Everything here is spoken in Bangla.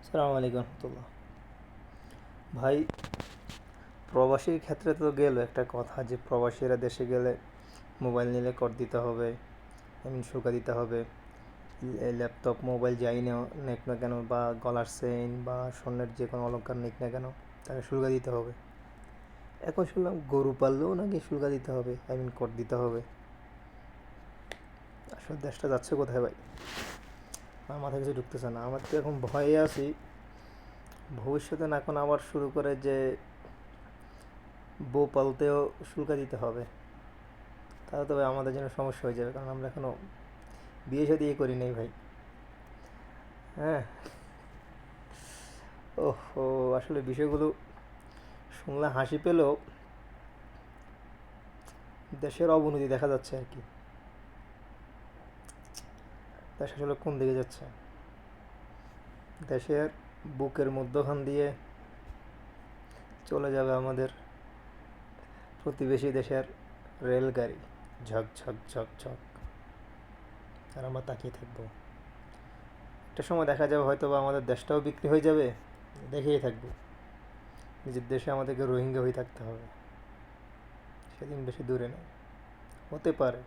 সালামু আলাইকুম রহমতুল্লাহ। ভাই, প্রবাসীর ক্ষেত্রে তো গেল একটা কথা যে প্রবাসীরা দেশে গেলে মোবাইল নিলে কর দিতে হবে, শুল্ক দিতে হবে। ল্যাপটপ মোবাইল যাই নেক না কেন, বা গলার চেইন বা স্বর্ণের যে কোনো অলংকার নিক না কেন, তাকে শুল্ক দিতে হবে। এখন শুনলাম গরু পাললেও নাকি শুল্ক দিতে হবে, কর দিতে হবে। আসলে দেশটা যাচ্ছে কোথায় ভাই? আমার মাথায় কিছু ঢুকতেছে না। আমার তো এখন ভয়ে আছি ভবিষ্যতে না এখন আবার শুরু করে যে বউ পালতেও শুল্ক দিতে হবে। তাহলে তবে আমাদের জন্য সমস্যা হয়ে যাবে, কারণ আমরা এখনও বিয়ে শাদী করি নাই ভাই। হ্যাঁ। ওহো, আসলে বিষয়গুলো শুনলে হাসি পেলেও দেশের অবনতি দেখা যাচ্ছে আর কি। দেশ আসলে কোন দিকে যাচ্ছে? দেশের বুকের মধ্যখান দিয়ে চলে যাবে আমাদের প্রতিবেশী দেশের রেলগাড়ি, ঝক ঝক ঝক ঝক। আর আমরা তাকিয়ে থাকবো। একটা সময় দেখা যাবে হয়তো বা আমাদের দেশটাও বিক্রি হয়ে যাবে, দেখেই থাকবো। নিজের দেশে আমাদেরকে রোহিঙ্গা হয়ে থাকতে হবে। সেদিন বেশি দূরে নেই, হতে পারে।